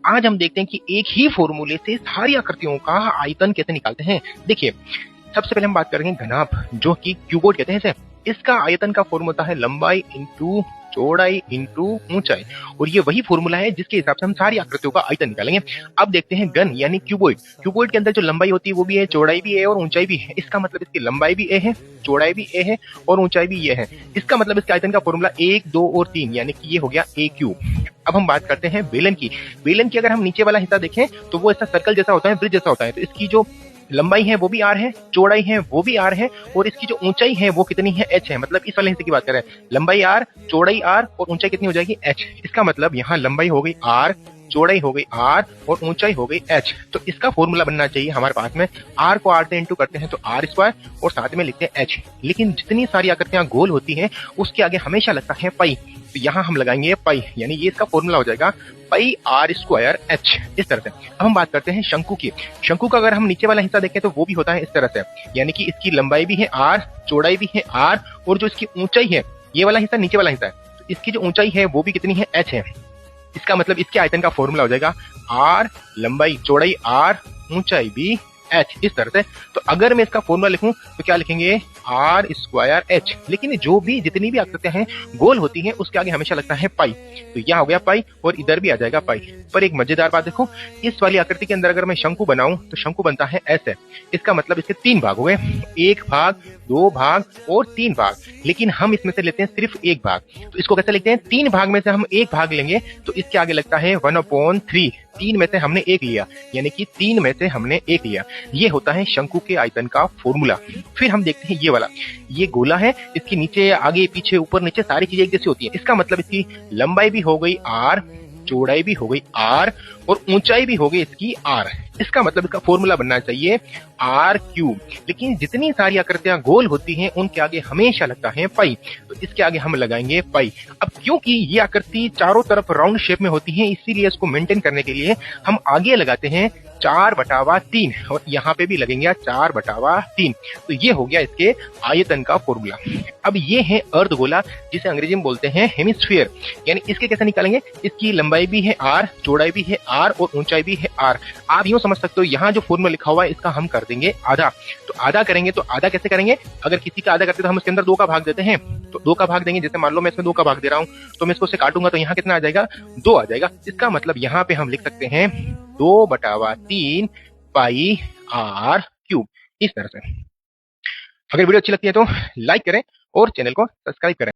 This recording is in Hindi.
आज हम देखते हैं कि एक ही फॉर्मूले से सारी आकृतियों का आयतन कैसे निकालते हैं। देखिए, सबसे पहले हम बात करेंगे घनाभ, जो कि क्यूबॉइड कहते हैं इसे। इसका आयतन का फॉर्मूला है लंबाई इंटू चौड़ाई इंटू ऊंचाई, और ये वही फॉर्मूला है जिसके हिसाब से हम सारी आकृतियों का आयतन निकालेंगे। अब देखते हैं घन यानी क्यूबॉइड। क्यूबॉइड के अंदर जो लंबाई होती है वो भी है, चौड़ाई भी है और ऊंचाई भी है। इसका मतलब इसकी लंबाई भी ए है, चौड़ाई भी ए है और ऊंचाई भी ये है। इसका मतलब इसके आयतन का फॉर्मूला 1, 2 और 3 यानी कि ये हो गया ए क्यूब। अब हम बात करते हैं बेलन की। बेलन की अगर हम नीचे वाला हिस्सा देखें तो वो ऐसा सर्कल जैसा होता है, ब्रिज जैसा होता है। तो इसकी जो लंबाई है वो भी आर है, चौड़ाई है वो भी आर है, और इसकी जो ऊंचाई है वो कितनी है, एच है। मतलब इस वाले हिस्से की बात करें, लंबाई आर, चौड़ाई आर और ऊंचाई कितनी हो जाएगी, एच। इसका मतलब यहाँ लंबाई हो गई आर, चौड़ाई हो गई आर और ऊंचाई हो गई एच। तो इसका फॉर्मूला बनना चाहिए हमारे पास में, आर को आर से इंटू करते हैं तो आर स्क्वायर और साथ में लिखते हैं एच। लेकिन जितनी सारी आकृतियां गोल होती हैं उसके आगे हमेशा लगता है पाई, तो यहाँ हम लगाएंगे पाई, यानी ये इसका फॉर्मूला हो जाएगा पाई आर स्क्वायर एच, इस तरह से। अब हम बात करते हैं शंकु की। शंकु का अगर हम नीचे वाला हिस्सा देखें तो वो भी होता है इस तरह से, यानी कि इसकी लंबाई भी है आर, चौड़ाई भी है आर, और जो इसकी ऊंचाई है, ये वाला हिस्सा नीचे वाला हिस्सा है, तो इसकी जो ऊंचाई है वो भी कितनी है, एच है। इसका मतलब इसके आयतन का फॉर्मूला हो जाएगा आर, लंबाई चौड़ाई आर, ऊंचाई भी एच, इस तरह से। तो अगर मैं इसका फॉर्मूला लिखूं तो क्या लिखेंगे, आर स्क्वायर एच। लेकिन जो भी जितनी भी आकृतियां हैं गोल होती हैं उसके आगे हमेशा लगता है पाई, तो यहाँ हो गया पाई और इधर भी आ जाएगा पाई। पर एक मजेदार बात देखो, इस वाली आकृति के अंदर अगर मैं शंकु बनाऊं तो शंकु बनता है ऐसे। इसका मतलब इसके 3 भाग हो गए, 1 भाग, 2 भाग और 3 भाग। लेकिन हम इसमें से लेते हैं सिर्फ 1 भाग, तो इसको कैसे लिखते हैं, 3 भाग में से हम 1 भाग लेंगे तो इसके आगे लगता है 1/3। 3 में से हमने 1 लिया, यानी कि 3 में से हमने 1 लिया। ये होता है शंकु के आयतन का फॉर्मूला। फिर हम देखते हैं ये वाला, ये गोला है, इसके नीचे आगे पीछे ऊपर नीचे सारी चीजें एक जैसी होती है। इसका मतलब इसकी लंबाई भी हो गई आर, चौड़ाई भी हो गई आर और ऊंचाई भी हो गई इसकी आर। इसका मतलब इसका फॉर्मूला बनना चाहिए आर क्यूब। लेकिन जितनी सारी आकृतियां गोल होती हैं उनके आगे हमेशा लगता है पाई, तो इसके आगे हम लगाएंगे पाई। अब क्योंकि ये आकृति चारों तरफ राउंड शेप में होती है, इसीलिए इसको मेंटेन करने के लिए हम आगे लगाते हैं 4/3 और यहाँ पे भी लगेंगे 4/3। तो ये हो गया इसके आयतन का फॉर्मूला। अब ये है अर्धगोला, जिसे अंग्रेजी में बोलते हैं हेमिस्फीयर। यानी इसके कैसे निकालेंगे, इसकी लंबाई भी है आर, चौड़ाई भी है आर और ऊंचाई भी है आर। आप यूं समझ सकते हो, यहाँ जो फॉर्मूला लिखा हुआ है इसका हम कर देंगे आधा। तो आधा करेंगे तो आधा कैसे करेंगे, अगर किसी का आधा करते तो हम इसके अंदर 2 का भाग देते हैं, तो 2 का भाग देंगे। जैसे मान लो मैं इसमें 2 का भाग दे रहा हूँ तो मैं इसको से काटूंगा तो यहाँ कितना आ जाएगा, 2 आ जाएगा। इसका मतलब यहाँ पे हम लिख सकते हैं 2/3 पाई आर क्यूब, इस तरह से। अगर वीडियो अच्छी लगती है तो लाइक करें और चैनल को सब्सक्राइब करें।